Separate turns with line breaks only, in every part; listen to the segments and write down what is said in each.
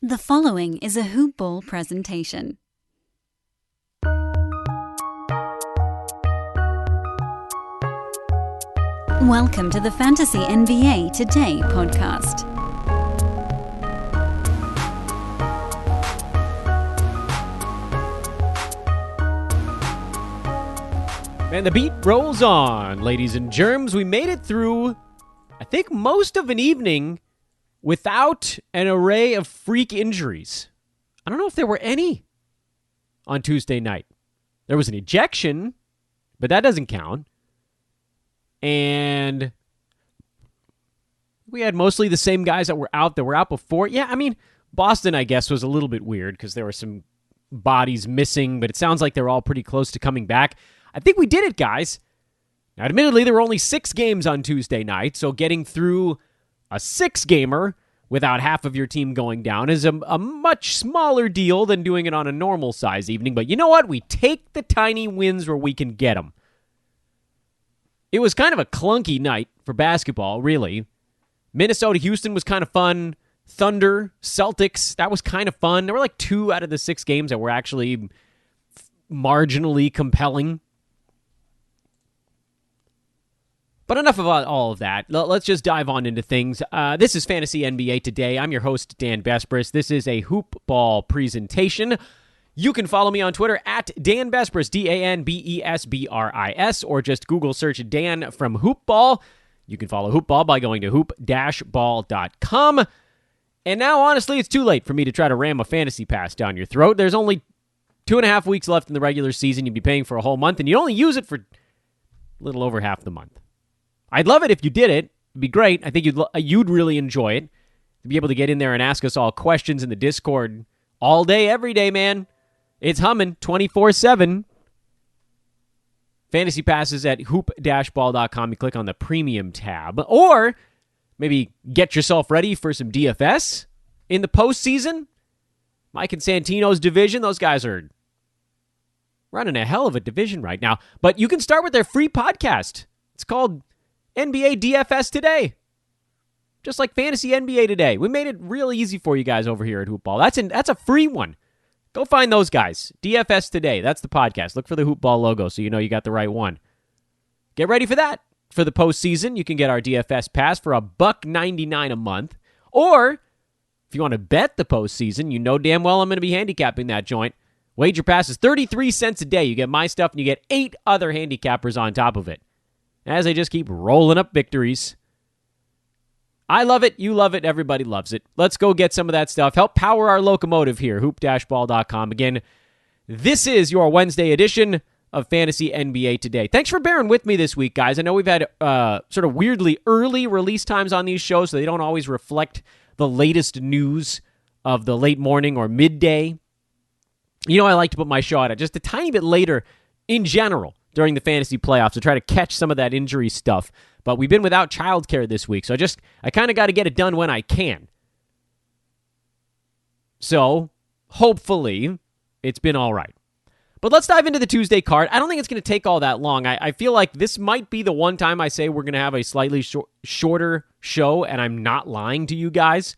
The following is a Hoop Ball presentation. Welcome to the Fantasy NBA Today podcast.
And the beat rolls on, ladies and germs. We made it through, I think, most of an evening without an array of freak injuries. I don't know if there were any on Tuesday night. There was an ejection, but that doesn't count. And we had mostly the same guys that were out before. Yeah, I mean, Boston, I guess, was a little bit weird because there were some bodies missing, but it sounds like they're all pretty close to coming back. I think we did it, guys. Now, admittedly, there were only 6 games on Tuesday night, so getting through a 6-gamer without half of your team going down is a much smaller deal than doing it on a normal size evening. But you know what? We take the tiny wins where we can get them. It was kind of a clunky night for basketball, really. Minnesota-Houston was kind of fun. Thunder, Celtics, that was kind of fun. There were like 2 out of the 6 games that were actually marginally compelling. But enough about all of that. Let's just dive on into things. This is Fantasy NBA Today. I'm your host, Dan Besbris. This is a Hoop Ball presentation. You can follow me on Twitter at Dan Besbris, DanBesbris, or just Google search Dan from Hoop Ball. You can follow Hoop Ball by going to hoop-ball.com. And now, honestly, it's too late for me to try to ram a fantasy pass down your throat. There's only 2.5 weeks left in the regular season. You'd be paying for a whole month, and you only use it for a little over half the month. I'd love it if you did it. It'd be great. I think you'd really enjoy it. To be able to get in there and ask us all questions in the Discord all day, every day, man. It's humming 24/7. Fantasy passes at hoop-ball.com. You click on the premium tab. Or maybe get yourself ready for some DFS in the postseason. Mike and Santino's division, those guys are running a hell of a division right now. But you can start with their free podcast. It's called NBA DFS Today. Just like Fantasy NBA Today. We made it real easy for you guys over here at Hoop Ball. That's a free one. Go find those guys. DFS Today. That's the podcast. Look for the Hoop Ball logo so you know you got the right one. Get ready for that. For the postseason, you can get our DFS pass for $1.99 a month. Or, if you want to bet the postseason, you know damn well I'm going to be handicapping that joint. Wager pass is 33 cents a day. You get my stuff and you get 8 other handicappers on top of it. As they just keep rolling up victories. I love it. You love it. Everybody loves it. Let's go get some of that stuff. Help power our locomotive here. Hoop-ball.com. Again, this is your Wednesday edition of Fantasy NBA Today. Thanks for bearing with me this week, guys. I know we've had sort of weirdly early release times on these shows, so they don't always reflect the latest news of the late morning or midday. You know, I like to put my show out just a tiny bit later in general during the fantasy playoffs to try to catch some of that injury stuff. But we've been without childcare this week, so I kind of got to get it done when I can. So, hopefully, it's been all right. But let's dive into the Tuesday card. I don't think it's going to take all that long. I feel like this might be the one time I say we're going to have a slightly shorter show, and I'm not lying to you guys.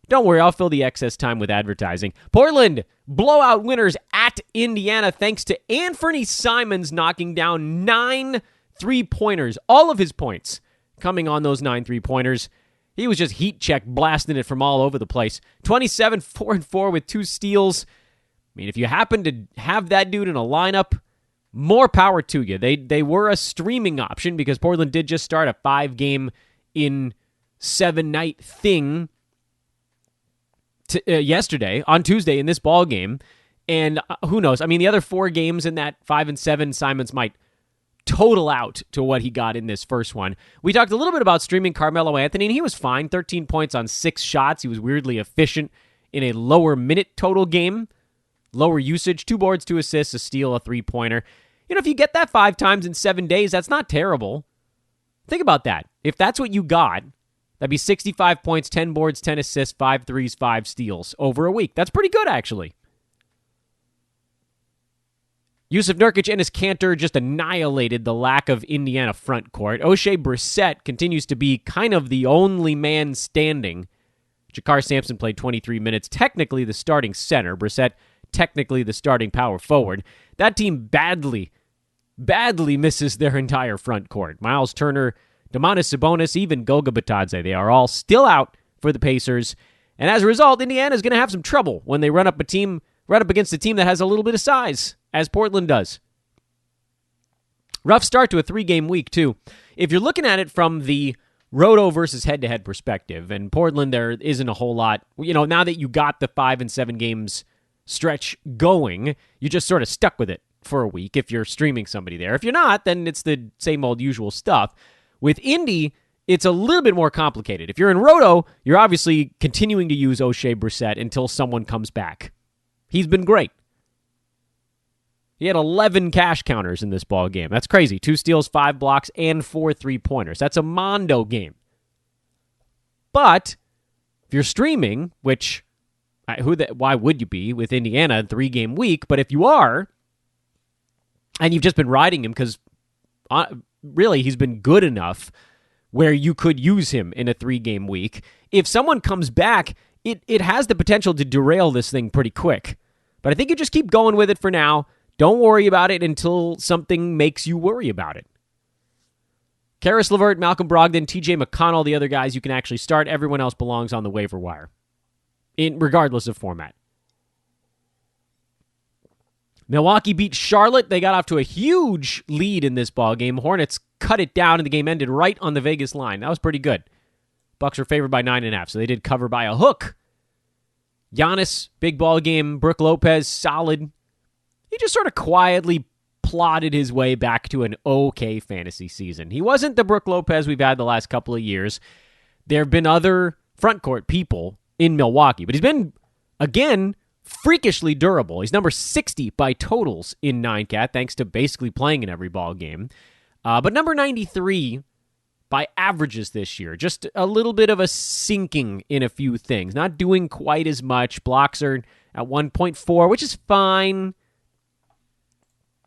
Don't worry, I'll fill the excess time with advertising. Portland, blowout winners at Indiana thanks to Anthony Simons knocking down 9 3-pointers. All of his points coming on those 9 3-pointers. He was just heat check blasting it from all over the place. 27, 4-4 with 2 steals. I mean, if you happen to have that dude in a lineup, more power to you. They were a streaming option because Portland did just start a 5-game in 7-night thing yesterday, on Tuesday in this ball game. And who knows? I mean, the other 4 games in that 5 and 7, Simons might total out to what he got in this first one. We talked a little bit about streaming Carmelo Anthony, and he was fine. 13 points on 6 shots. He was weirdly efficient in a lower minute total game. Lower usage, 2 boards, 2 assists, a steal, a 3-pointer. You know, if you get that 5 times in 7 days, that's not terrible. Think about that. If that's what you got, that'd be 65 points, 10 boards, 10 assists, 5 threes, 5 steals over a week. That's pretty good, actually. Yusuf Nurkic and his canter just annihilated the lack of Indiana front court. O'Shea Brissett continues to be kind of the only man standing Jakar Sampson played 23 minutes, technically the starting center. Brissett, technically the starting power forward. That team badly misses their entire front court. Miles Turner, Domantas Sabonis, even Goga Bitadze, they are all still out for the Pacers. And as a result, Indiana is going to have some trouble when they run up against a team that has a little bit of size, as Portland does. Rough start to a 3-game week, too. If you're looking at it from the roto versus head-to-head perspective, and Portland, there isn't a whole lot. Now that you got the 5 and 7 games stretch going, you just sort of stuck with it for a week if you're streaming somebody there. If you're not, then it's the same old usual stuff. With Indy, it's a little bit more complicated. If you're in roto, you're obviously continuing to use O'Shea Brissett until someone comes back. He's been great. He had 11 cash counters in this ball game. That's crazy. 2 steals, 5 blocks, and 4 3-pointers. That's a Mondo game. But if you're streaming, which why would you be with Indiana a 3-game week? But if you are, and you've just been riding him because really he's been good enough where you could use him in a 3-game week. If someone comes back, it has the potential to derail this thing pretty quick. But I think you just keep going with it for now. Don't worry about it until something makes you worry about it. Karis LeVert, Malcolm Brogdon, TJ McConnell, the other guys you can actually start. Everyone else belongs on the waiver wire, regardless of format. Milwaukee beat Charlotte. They got off to a huge lead in this ballgame. Hornets cut it down, and the game ended right on the Vegas line. That was pretty good. Bucks were favored by 9.5, so they did cover by a hook. Giannis, big ball game. Brook Lopez, solid. He just sort of quietly plodded his way back to an okay fantasy season. He wasn't the Brook Lopez we've had the last couple of years. There have been other front court people in Milwaukee, but he's been, again, freakishly durable. He's number 60 by totals in 9-cat, thanks to basically playing in every ball game. But number 93 by averages this year. Just a little bit of a sinking in a few things. Not doing quite as much. Blocks are at 1.4, which is fine.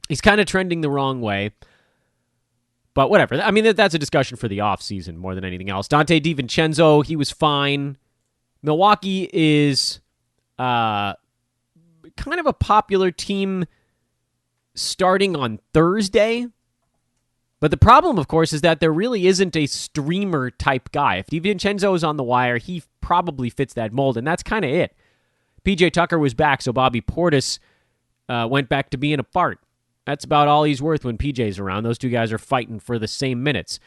He's kind of trending the wrong way. But whatever. I mean, that's a discussion for the offseason more than anything else. Dante Di Vincenzo, he was fine. Milwaukee is kind of a popular team starting on Thursday. But the problem, of course, is that there really isn't a streamer-type guy. If Di Vincenzo is on the wire, he probably fits that mold, and that's kind of it. PJ Tucker was back, so Bobby Portis went back to being a fart. That's about all he's worth when PJ's around. Those two guys are fighting for the same minutes.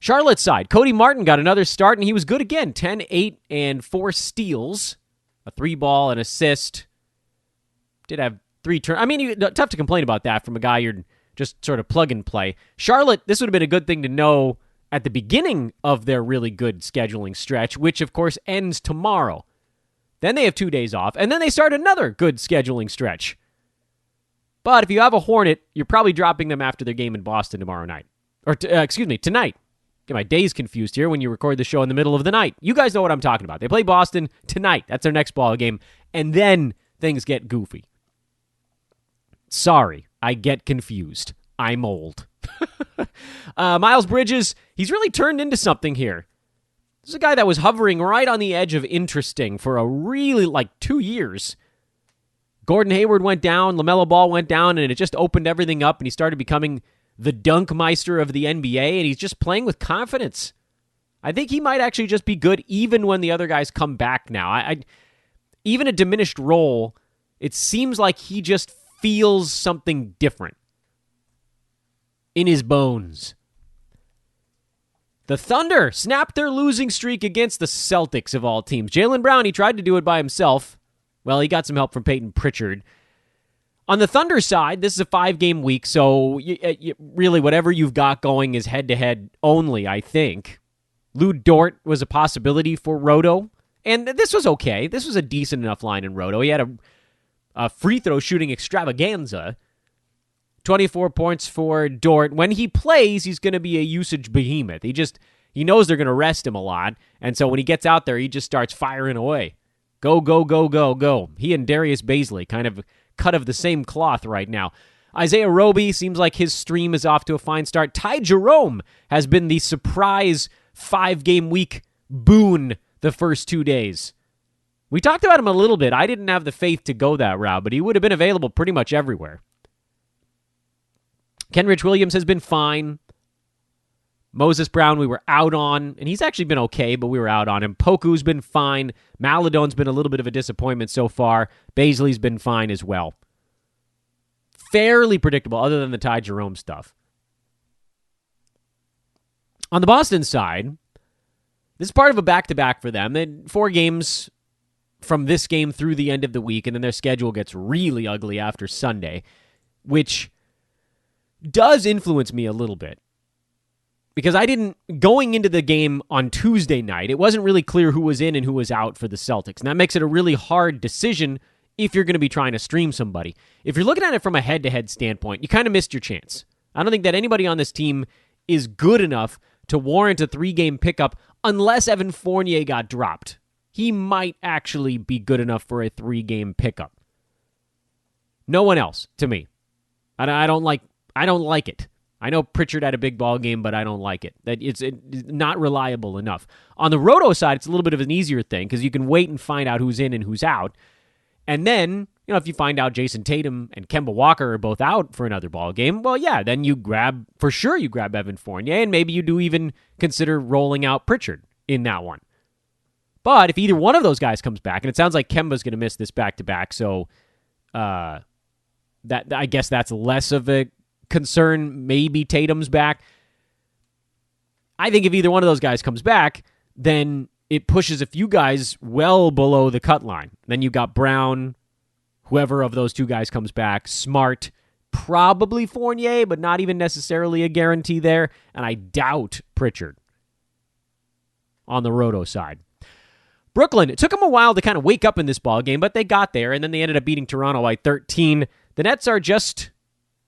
Charlotte's side, Cody Martin got another start, and he was good again. 10, 8, and 4 steals. A 3-ball, an assist. Did have 3 turns. I mean, tough to complain about that from a guy you're just sort of plug and play. Charlotte, this would have been a good thing to know at the beginning of their really good scheduling stretch, which, of course, ends tomorrow. Then they have 2 days off, and then they start another good scheduling stretch. But if you have a Hornet, you're probably dropping them after their game in Boston tomorrow night. Or, tonight. Get my days confused here when you record the show in the middle of the night. You guys know what I'm talking about. They play Boston tonight. That's their next ball game. And then things get goofy. Sorry, I get confused. I'm old. Miles Bridges, he's really turned into something here. This is a guy that was hovering right on the edge of interesting for a really, 2 years. Gordon Hayward went down, LaMelo Ball went down, and it just opened everything up, and he started becoming the Dunkmeister of the NBA, and he's just playing with confidence. I think he might actually just be good even when the other guys come back now. Even a diminished role, it seems like he just feels something different in his bones. The Thunder snapped their losing streak against the Celtics of all teams. Jaylen Brown, he tried to do it by himself. Well, he got some help from Peyton Pritchard. On the Thunder side, this is a 5-game week, so really whatever you've got going is head-to-head only, I think. Lou Dort was a possibility for Roto, and this was okay. This was a decent enough line in Roto. He had a free throw shooting extravaganza. 24 points for Dort. When he plays, he's going to be a usage behemoth. He knows they're going to rest him a lot, and so when he gets out there, he just starts firing away. Go, go, go, go, go. He and Darius Baisley kind of cut of the same cloth right now. Isaiah Roby seems like his stream is off to a fine start. Ty Jerome has been the surprise 5-game week boon the first 2 days. We talked about him a little bit. I didn't have the faith to go that route, but he would have been available pretty much everywhere. Kenrich Williams has been fine. Moses Brown, we were out on, and he's actually been okay, but we were out on him. Poku's been fine. Maladon's been a little bit of a disappointment so far. Baisley's been fine as well. Fairly predictable, other than the Ty Jerome stuff. On the Boston side, this is part of a back-to-back for them. They had 4 games from this game through the end of the week, and then their schedule gets really ugly after Sunday, which does influence me a little bit. Because going into the game on Tuesday night, it wasn't really clear who was in and who was out for the Celtics. And that makes it a really hard decision if you're going to be trying to stream somebody. If you're looking at it from a head-to-head standpoint, you kind of missed your chance. I don't think that anybody on this team is good enough to warrant a 3-game pickup unless Evan Fournier got dropped. He might actually be good enough for a 3-game pickup. No one else, to me. I don't like it. I know Pritchard had a big ball game, but I don't like it. It's not reliable enough. On the Roto side, it's a little bit of an easier thing because you can wait and find out who's in and who's out. And then, if you find out Jason Tatum and Kemba Walker are both out for another ball game, well, yeah, then you grab Evan Fournier, and maybe you do even consider rolling out Pritchard in that one. But if either one of those guys comes back, and it sounds like Kemba's going to miss this back-to-back, so that I guess that's less of a concern. Maybe Tatum's back. I think if either one of those guys comes back, then it pushes a few guys well below the cut line. Then you got Brown, whoever of those 2 guys comes back, Smart, probably Fournier, but not even necessarily a guarantee there, and I doubt Pritchard on the Roto side. Brooklyn, it took them a while to kind of wake up in this ball game, but they got there, and then they ended up beating Toronto by 13. The Nets are just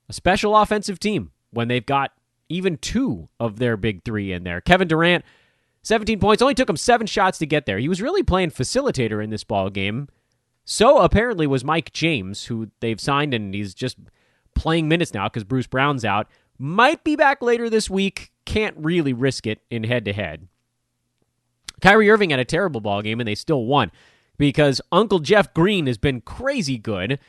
a special offensive team when they've got even 2 of their big 3 in there. Kevin Durant, 17 points. Only took him 7 shots to get there. He was really playing facilitator in this ball game. So apparently was Mike James, who they've signed, and he's just playing minutes now because Bruce Brown's out. Might be back later this week. Can't really risk it in head-to-head. Kyrie Irving had a terrible ball game, and they still won because Uncle Jeff Green has been crazy good.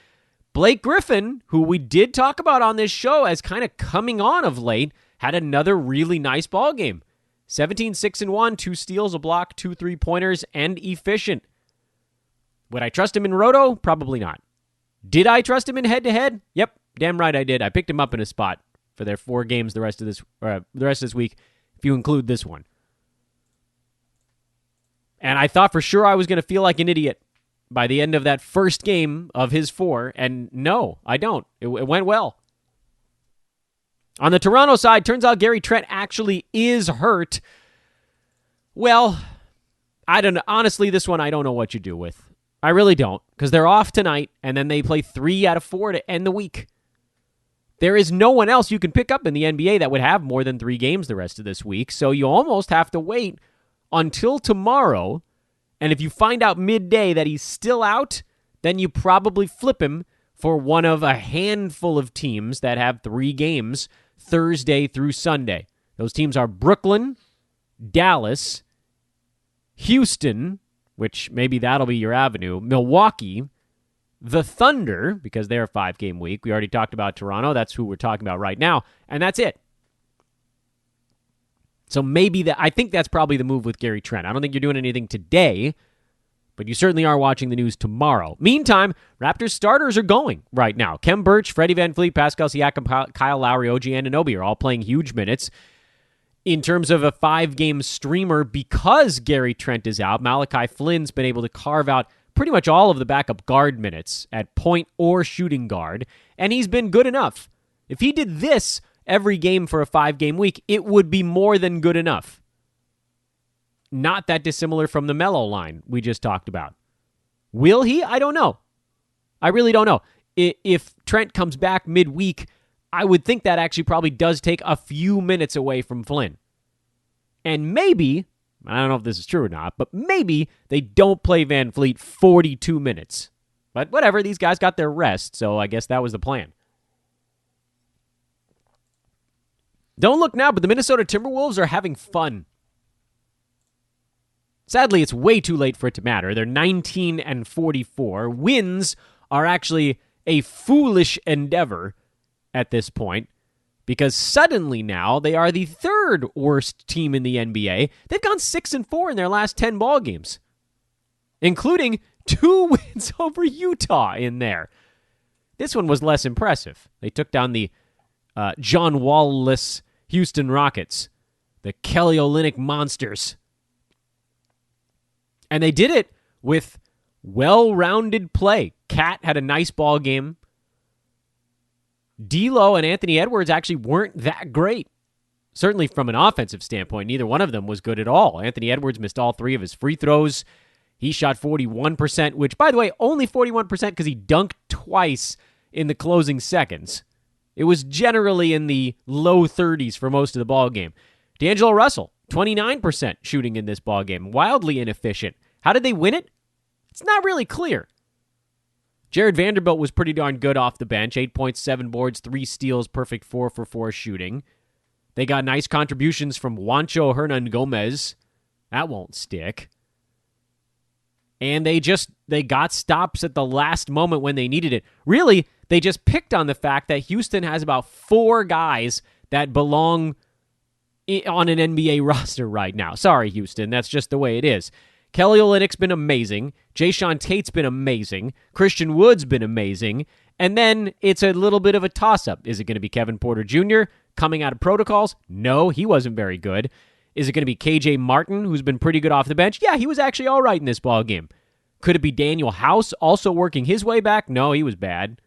Blake Griffin, who we did talk about on this show as kind of coming on of late, had another really nice ball game. 17, 6-1, 2 steals, a block, 2 3-pointers, and efficient. Would I trust him in Roto? Probably not. Did I trust him in head-to-head? Yep, damn right I did. I picked him up in a spot for their 4 games the rest of this week, if you include this one. And I thought for sure I was going to feel like an idiot by the end of that first game of his 4, and no, I don't. It went well. On the Toronto side, turns out Gary Trent actually is hurt. Well, I don't know. Honestly, this one I don't know what you do with. I really don't, because they're off tonight, and then they play 3 out of 4 to end the week. There is no one else you can pick up in the NBA that would have more than 3 games the rest of this week, so you almost have to wait until tomorrow. And if you find out midday that he's still out, then you probably flip him for one of a handful of teams that have 3 games Thursday through Sunday. Those teams are Brooklyn, Dallas, Houston, which maybe that'll be your avenue, Milwaukee, the Thunder, because they're a 5-game week. We already talked about Toronto. That's who we're talking about right now. And that's it. So maybe I think that's probably the move with Gary Trent. I don't think you're doing anything today, but you certainly are watching the news tomorrow. Meantime, Raptors starters are going right now. Khem Birch, Freddie VanVleet, Pascal Siakam, Kyle Lowry, OG Anunoby are all playing huge minutes. In terms of a 5-game streamer, because Gary Trent is out, Malachi Flynn's been able to carve out pretty much all of the backup guard minutes at point or shooting guard, and he's been good enough. If he did this every game for a 5-game week, it would be more than good enough. Not that dissimilar from the Melo line we just talked about. Will he? I don't know. I really don't know. If Trent comes back midweek, I would think that actually probably does take a few minutes away from Flynn. And maybe, I don't know if this is true or not, but maybe they don't play VanVleet 42 minutes. But whatever, these guys got their rest, so I guess that was the plan. Don't look now, but the Minnesota Timberwolves are having fun. Sadly, it's way too late for it to matter. They're 19-44. Wins are actually a foolish endeavor at this point because suddenly now they are the third worst team in the NBA. They've gone 6-4 in their last 10 ball games, including 2 wins over Utah in there. This one was less impressive. They took down the John Wall-less Houston Rockets, the Kelly Olynyk monsters. And they did it with well-rounded play. Cat had a nice ball game. D'Lo and Anthony Edwards actually weren't that great. Certainly from an offensive standpoint, neither one of them was good at all. Anthony Edwards missed all 3 of his free throws. He shot 41%, which, by the way, only 41% because he dunked twice in the closing seconds. It was generally in the low 30s for most of the ball game. D'Angelo Russell, 29% shooting in this ball game. Wildly inefficient. How did they win it? It's not really clear. Jared Vanderbilt was pretty darn good off the bench. 8 points, 7 boards, 3 steals, perfect 4 for 4 shooting. They got nice contributions from Juancho Hernan-Gomez. That won't stick. And they got stops at the last moment when they needed it. Really, they just picked on the fact that Houston has about 4 guys that belong on an NBA roster right now. Sorry, Houston. That's just the way it is. Kelly Olynyk's been amazing. Jayshawn Tate's been amazing. Christian Wood's been amazing. And then it's a little bit of a toss-up. Is it going to be Kevin Porter Jr. coming out of protocols? No, he wasn't very good. Is it going to be KJ Martin, who's been pretty good off the bench? Yeah, he was actually all right in this ball game. Could it be Daniel House also working his way back? No, he was bad.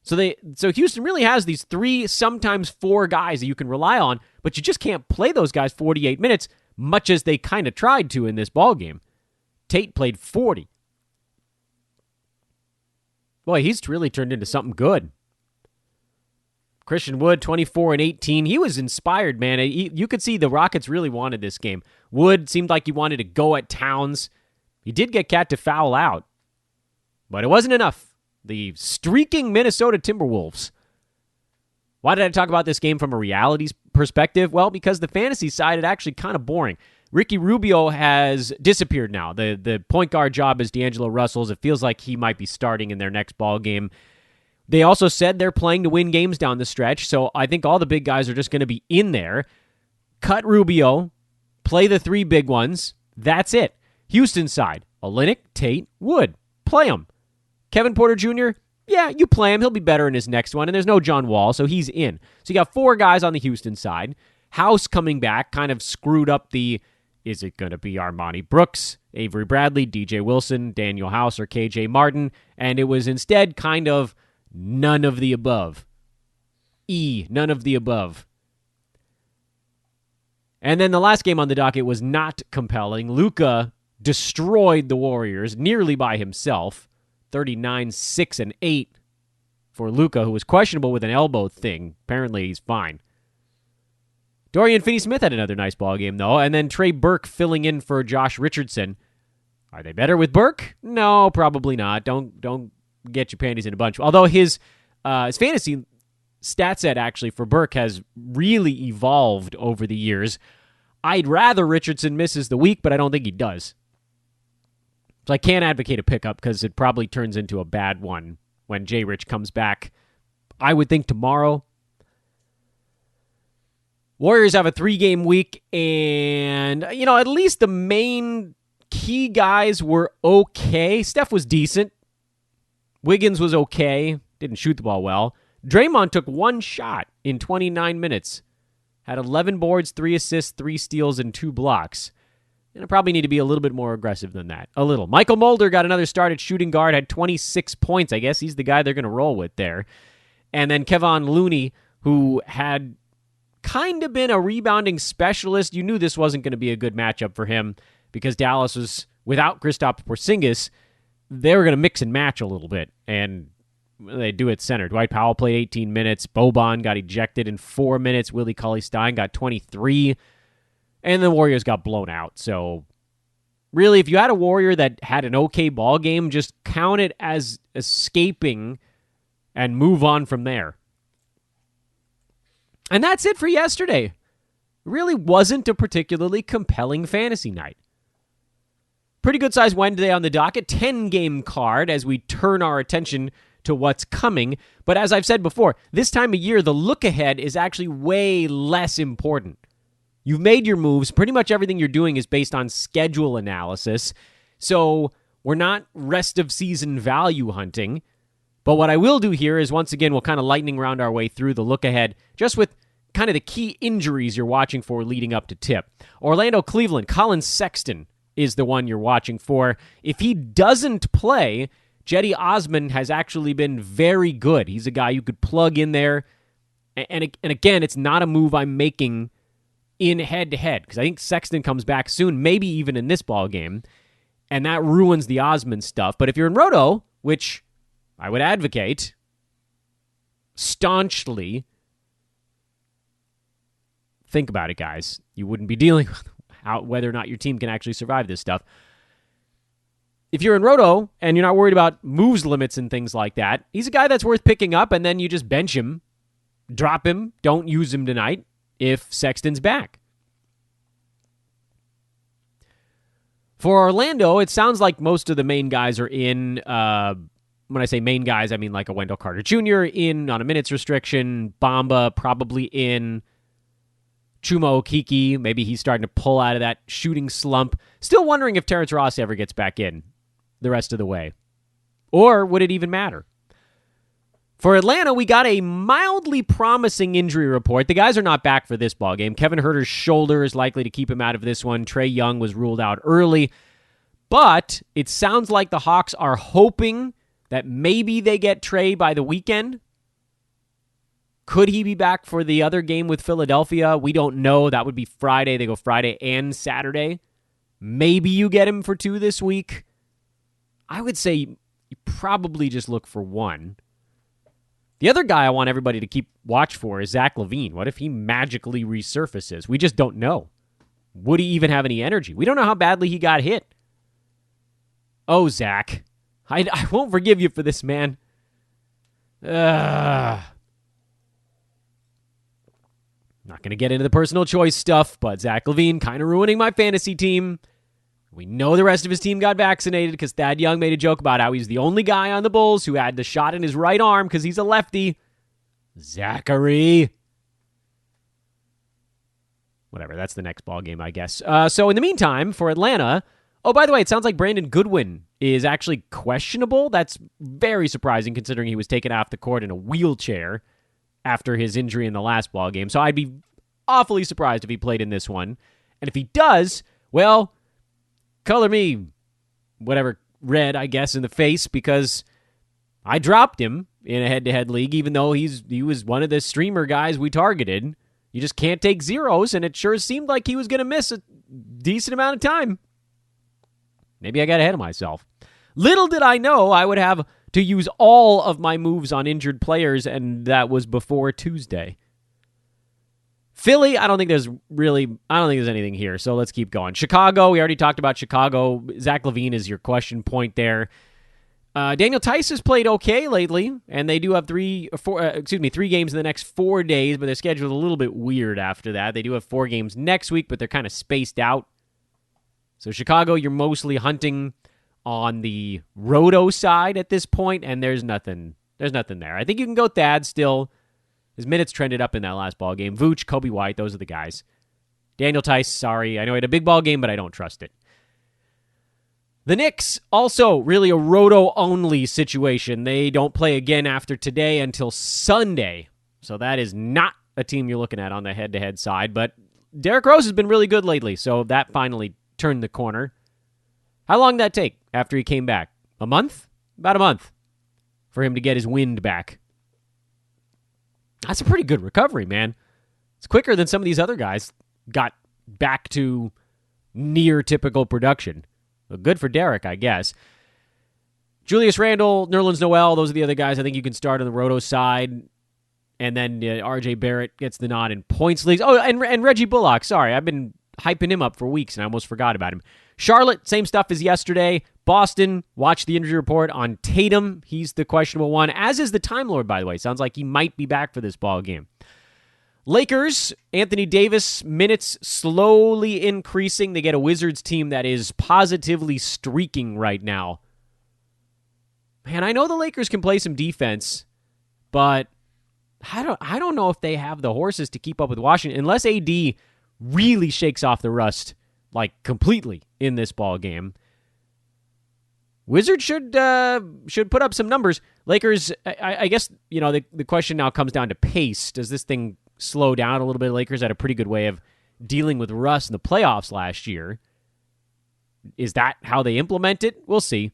So Houston really has these 3, sometimes 4 guys that you can rely on, but you just can't play those guys 48 minutes, much as they kind of tried to in this ball game. Tate played 40. Boy, he's really turned into something good. Christian Wood, 24 and 18. He was inspired, man. You could see the Rockets really wanted this game. Wood seemed like he wanted to go at Towns. He did get Cat to foul out, but it wasn't enough. The streaking Minnesota Timberwolves. Why did I talk about this game from a realities perspective? Well, because the fantasy side is actually kind of boring. Ricky Rubio has disappeared now. The point guard job is D'Angelo Russell's. It feels like he might be starting in their next ball game. They also said they're playing to win games down the stretch, so I think all the big guys are just going to be in there. Cut Rubio, play the 3 big ones. That's it. Houston side, Olynyk, Tate, Wood. Play them. Kevin Porter Jr., yeah, you play him. He'll be better in his next one, and there's no John Wall, so he's in. So you got 4 guys on the Houston side. House coming back kind of screwed up is it going to be Armani Brooks, Avery Bradley, DJ Wilson, Daniel House, or KJ Martin? And it was instead kind of none of the above. None of the above. And then the last game on the docket was not compelling. Luka destroyed the Warriors nearly by himself. 39, 6, and 8 for Luka, who was questionable with an elbow thing. Apparently, he's fine. Dorian Finney-Smith had another nice ball game, though, and then Trey Burke filling in for Josh Richardson. Are they better with Burke? No, probably not. Don't get your panties in a bunch. Although his fantasy stat set actually for Burke has really evolved over the years. I'd rather Richardson misses the week, but I don't think he does. So I can't advocate a pickup because it probably turns into a bad one when J. Rich comes back. I would think tomorrow. Warriors have a 3-game week, and, at least the main key guys were okay. Steph was decent. Wiggins was okay. Didn't shoot the ball well. Draymond took 1 shot in 29 minutes. Had 11 boards, 3 assists, 3 steals, and 2 blocks. And I probably need to be a little bit more aggressive than that. A little. Michael Mulder got another start at shooting guard, had 26 points. I guess he's the guy they're going to roll with there. And then Kevon Looney, who had kind of been a rebounding specialist. You knew this wasn't going to be a good matchup for him because Dallas was without Kristaps Porzingis. They were going to mix and match a little bit, and they do it center. Dwight Powell played 18 minutes. Boban got ejected in 4 minutes. Willie Cauley-Stein got 23. And the Warriors got blown out. So, really, if you had a Warrior that had an okay ball game, just count it as escaping and move on from there. And that's it for yesterday. really wasn't a particularly compelling fantasy night. Pretty good size Wednesday on the docket, 10-game card as we turn our attention to what's coming. But as I've said before, this time of year, the look ahead is actually way less important. You've made your moves. Pretty much everything you're doing is based on schedule analysis. So we're not rest of season value hunting. But what I will do here is, once again, we'll kind of lightning round our way through the look ahead, just with kind of the key injuries you're watching for leading up to tip. Orlando, Cleveland, Colin Sexton is the one you're watching for. If he doesn't play, Cedi Osman has actually been very good. He's a guy you could plug in there. And again, it's not a move I'm making in head-to-head, because I think Sexton comes back soon, maybe even in this ball game, and that ruins the Osman stuff. But if you're in Roto, which I would advocate staunchly, think about it, guys. You wouldn't be dealing with whether or not your team can actually survive this stuff. If you're in Roto and you're not worried about moves limits and things like that, he's a guy that's worth picking up, and then you just bench him, drop him, don't use him tonight if Sexton's back. For Orlando, it sounds like most of the main guys are in. When I say main guys, I mean like a Wendell Carter Jr. in on a minutes restriction, Bamba probably in, Chuma Okeke, maybe he's starting to pull out of that shooting slump. Still wondering if Terrence Ross ever gets back in the rest of the way. Or would it even matter? For Atlanta, we got a mildly promising injury report. The guys are not back for this ballgame. Kevin Huerter's shoulder is likely to keep him out of this one. Trae Young was ruled out early. But it sounds like the Hawks are hoping that maybe they get Trae by the weekend. Could he be back for the other game with Philadelphia? We don't know. That would be Friday. They go Friday and Saturday. Maybe you get him for 2 this week. I would say you probably just look for 1. The other guy I want everybody to keep watch for is Zach Levine. What if he magically resurfaces? We just don't know. Would he even have any energy? We don't know how badly he got hit. Oh, Zach. I won't forgive you for this, man. Not going to get into the personal choice stuff, but Zach Levine kind of ruining my fantasy team. We know the rest of his team got vaccinated because Thad Young made a joke about how he's the only guy on the Bulls who had the shot in his right arm because he's a lefty. Zachary. Whatever, that's the next ball game, I guess. So in the meantime, for Atlanta, oh, by the way, it sounds like Brandon Goodwin is actually questionable. That's very surprising considering he was taken off the court in a wheelchair after his injury in the last ball game. So I'd be awfully surprised if he played in this one. And if he does, well, color me whatever red, I guess, in the face, because I dropped him in a head-to-head league, even though he was one of the streamer guys we targeted. You just can't take zeros, and it sure seemed like he was going to miss a decent amount of time. Maybe I got ahead of myself. Little did I know I would have to use all of my moves on injured players, and that was before Tuesday. Philly, I don't think there's anything here, so let's keep going. Chicago, we already talked about Chicago. Zach Levine is your question point there. Daniel Tice has played okay lately, and they do have 3 games in the next 4 days, but their schedule is a little bit weird after that. They do have 4 games next week, but they're kind of spaced out. So Chicago, you're mostly hunting on the roto side at this point, and there's nothing there. I think you can go Thad still. His minutes trended up in that last ball game. Vooch, Kobe White, those are the guys. Daniel Tice, sorry. I know he had a big ball game, but I don't trust it. The Knicks, also really a roto-only situation. They don't play again after today until Sunday. So that is not a team you're looking at on the head-to-head side. But Derrick Rose has been really good lately, so that finally turned the corner. How long did that take after he came back? A month? About a month for him to get his wind back. That's a pretty good recovery, man. It's quicker than some of these other guys got back to near typical production. Well, good for Derek, I guess. Julius Randle, Nerlens Noel, those are the other guys I think you can start on the roto side. And then R.J. Barrett gets the nod in points leagues. Oh, and Reggie Bullock. Sorry, I've been hyping him up for weeks, and I almost forgot about him. Charlotte, same stuff as yesterday. Boston, watch the injury report on Tatum. He's the questionable one, as is the Time Lord, by the way. Sounds like he might be back for this ball game. Lakers, Anthony Davis, minutes slowly increasing. They get a Wizards team that is positively streaking right now. Man, I know the Lakers can play some defense, but I don't know if they have the horses to keep up with Washington unless AD really shakes off the rust like completely in this ball game. Wizards should put up some numbers. Lakers, I guess, the question now comes down to pace. Does this thing slow down a little bit? Lakers had a pretty good way of dealing with rust in the playoffs last year. Is that how they implement it? We'll see.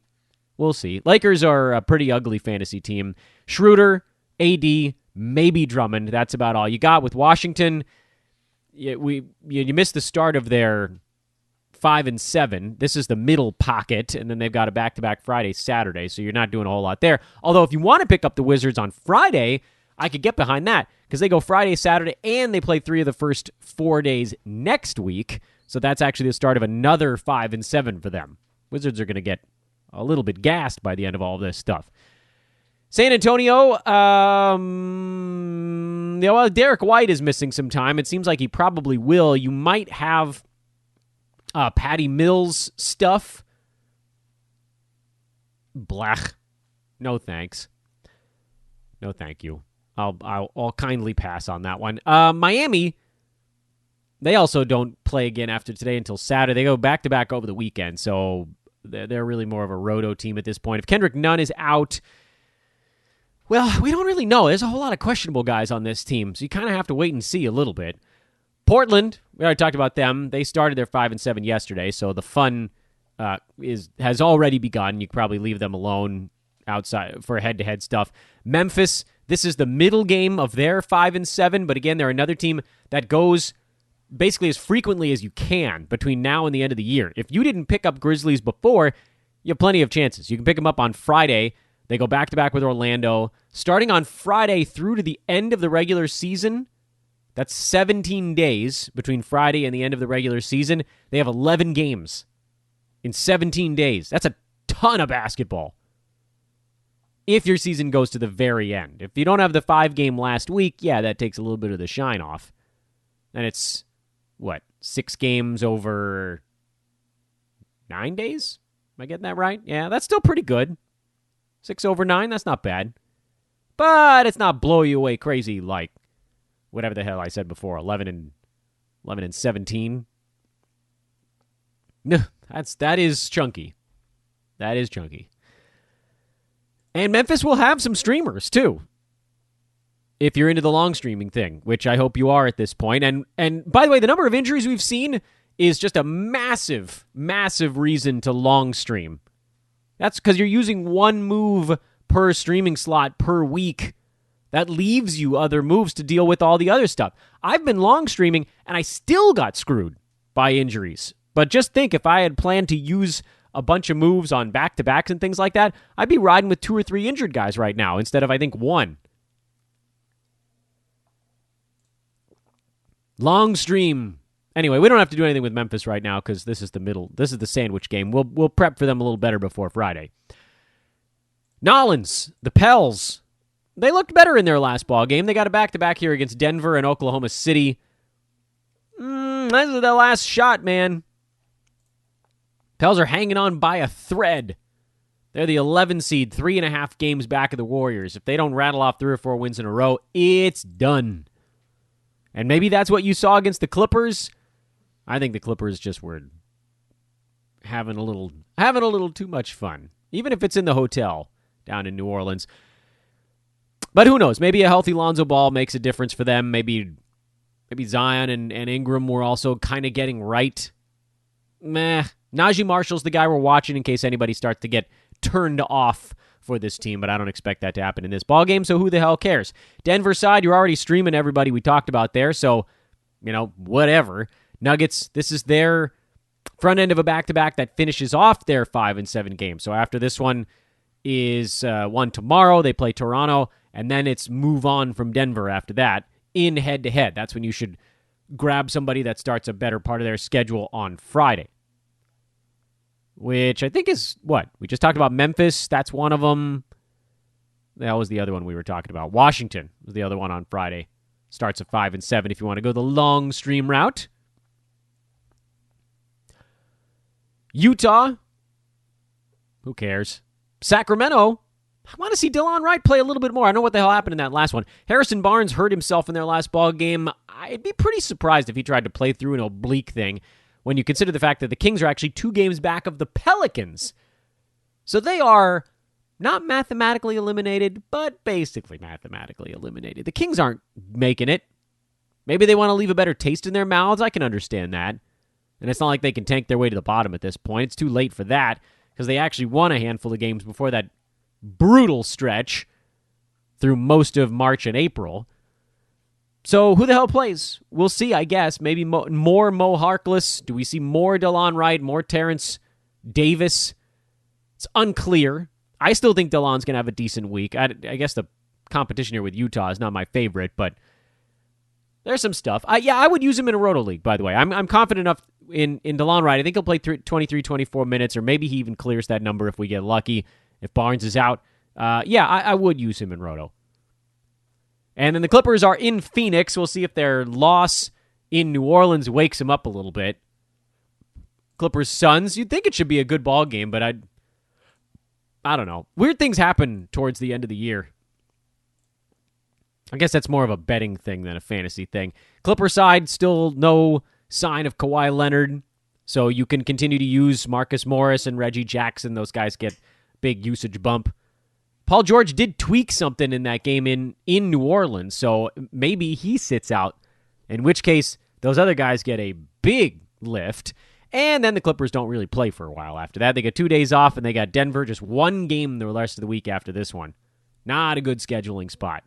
Lakers are a pretty ugly fantasy team. Schroeder, AD, maybe Drummond. That's about all you got. With Washington, you missed the start of their 5-7. This is the middle pocket, and then they've got a back-to-back Friday, Saturday, so you're not doing a whole lot there. Although if you want to pick up the Wizards on Friday, I could get behind that because they go Friday, Saturday, and they play 3 of the first 4 days next week, so that's actually the start of another 5-7 for them. Wizards are going to get a little bit gassed by the end of all this stuff. San Antonio, Derek White is missing some time. It seems like he probably will. You might have Patty Mills stuff. Blech. No thanks. No thank you. I'll kindly pass on that one. Miami, they also don't play again after today until Saturday. They go back-to-back over the weekend, so they're really more of a roto team at this point. If Kendrick Nunn is out, well, we don't really know. There's a whole lot of questionable guys on this team, so you kind of have to wait and see a little bit. Portland, we already talked about them. They started their 5-7 yesterday, so the fun has already begun. You can probably leave them alone outside for head-to-head stuff. Memphis, this is the middle game of their 5-7, but again, they're another team that goes basically as frequently as you can between now and the end of the year. If you didn't pick up Grizzlies before, you have plenty of chances. You can pick them up on Friday. They go back-to-back with Orlando. Starting on Friday through to the end of the regular season, that's 17 days between Friday and the end of the regular season. They have 11 games in 17 days. That's a ton of basketball. If your season goes to the very end. If you don't have the 5-game last week, yeah, that takes a little bit of the shine off. And it's, 6 games over 9 days? Am I getting that right? Yeah, that's still pretty good. 6 over 9, that's not bad. But it's not blow you away crazy like whatever the hell I said before, 11 and 17. No, that is chunky. That is chunky. And Memphis will have some streamers too. If you're into the long streaming thing, which I hope you are at this point. And by the way, the number of injuries we've seen is just a massive, massive reason to long stream. That's because you're using one move per streaming slot per week. That leaves you other moves to deal with all the other stuff. I've been long streaming, and I still got screwed by injuries. But just think, if I had planned to use a bunch of moves on back-to-backs and things like that, I'd be riding with 2 or 3 injured guys right now instead of, I think, 1. Long stream. Anyway, we don't have to do anything with Memphis right now because this is the middle. This is the sandwich game. We'll prep for them a little better before Friday. Nolans, the Pels, they looked better in their last ball game. They got a back-to-back here against Denver and Oklahoma City. This is their last shot, man. Pels are hanging on by a thread. They're the 11 seed, 3.5 games back of the Warriors. If they don't rattle off 3 or 4 wins in a row, it's done. And maybe that's what you saw against the Clippers. I think the Clippers just were having a little too much fun, even if it's in the hotel down in New Orleans. But who knows? Maybe a healthy Lonzo Ball makes a difference for them. Maybe Zion and Ingram were also kind of getting right. Meh. Najee Marshall's the guy we're watching in case anybody starts to get turned off for this team, but I don't expect that to happen in this ballgame, so who the hell cares? Denver side, you're already streaming everybody we talked about there, so, whatever. Nuggets, this is their front end of a back-to-back that finishes off their 5-7 game. So after this one is one tomorrow, they play Toronto, and then it's move on from Denver after that in head-to-head. That's when you should grab somebody that starts a better part of their schedule on Friday. Which I think is what? We just talked about Memphis. That's one of them. That was the other one we were talking about. Washington was the other one on Friday. Starts at 5 and 7 if you want to go the long stream route. Utah. Who cares? Sacramento. I want to see Delon Wright play a little bit more. I know what the hell happened in that last one. Harrison Barnes hurt himself in their last ball game. I'd be pretty surprised if he tried to play through an oblique thing when you consider the fact that the Kings are actually 2 games back of the Pelicans. So they are not mathematically eliminated, but basically mathematically eliminated. The Kings aren't making it. Maybe they want to leave a better taste in their mouths. I can understand that. And it's not like they can tank their way to the bottom at this point. It's too late for that because they actually won a handful of games before that brutal stretch through most of March and April. So who the hell plays? We'll see, I guess. Maybe more Mo Harkless. Do we see more Delon Wright, more Terrence Davis? It's unclear. I still think Delon's going to have a decent week. I guess the competition here with Utah is not my favorite, but there's some stuff. I would use him in a roto league, by the way. I'm confident enough in Delon Wright. I think he'll play 23, 24 minutes, or maybe he even clears that number if we get lucky. If Barnes is out, I would use him in roto. And then the Clippers are in Phoenix. We'll see if their loss in New Orleans wakes him up a little bit. Clippers Suns. You'd think it should be a good ball game, but I don't know. Weird things happen towards the end of the year. I guess that's more of a betting thing than a fantasy thing. Clipper side, still no sign of Kawhi Leonard, so you can continue to use Marcus Morris and Reggie Jackson. Those guys get big usage bump. Paul George did tweak something in that game in New Orleans, so maybe he sits out, in which case those other guys get a big lift, and then the Clippers don't really play for a while after that. They get 2 days off, and they got Denver, just 1 game the rest of the week after this one. Not a good scheduling spot.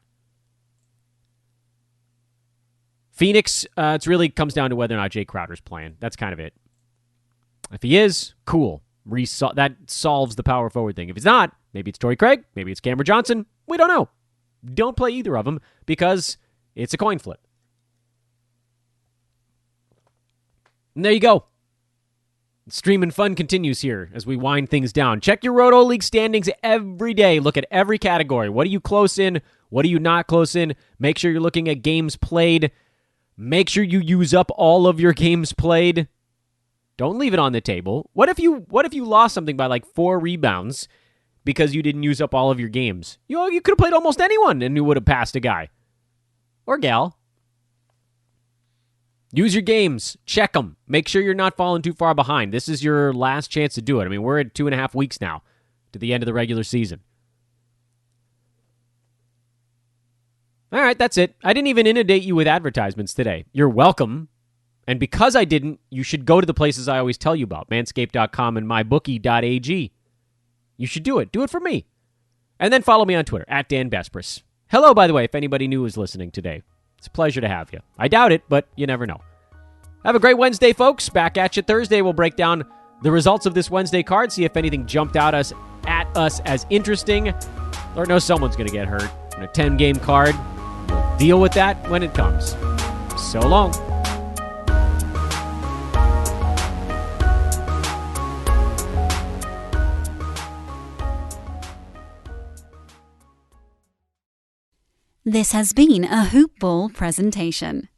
Phoenix, it really comes down to whether or not Jay Crowder's playing. That's kind of it. If he is, cool. That solves the power forward thing. If he's not, maybe it's Torrey Craig, maybe it's Cameron Johnson. We don't know. Don't play either of them because it's a coin flip. And there you go. Stream and fun continues here as we wind things down. Check your Roto League standings every day. Look at every category. What are you close in? What are you not close in? Make sure you're looking at games played. Make sure you use up all of your games played. Don't leave it on the table. What if you lost something by like 4 rebounds because you didn't use up all of your games? You could have played almost anyone and you would have passed a guy or gal. Use your games. Check them. Make sure you're not falling too far behind. This is your last chance to do it. I mean, we're at 2.5 weeks now to the end of the regular season. All right, that's it. I didn't even inundate you with advertisements today. You're welcome. And because I didn't, you should go to the places I always tell you about, manscaped.com and mybookie.ag. You should do it. Do it for me. And then follow me on Twitter, @DanBespris. Hello, by the way, if anybody new is listening today. It's a pleasure to have you. I doubt it, but you never know. Have a great Wednesday, folks. Back at you Thursday. We'll break down the results of this Wednesday card, see if anything jumped out at us as interesting. Lord knows someone's going to get hurt in a 10-game card. We'll deal with that when it comes. So long.
This has been a Hoop Ball presentation.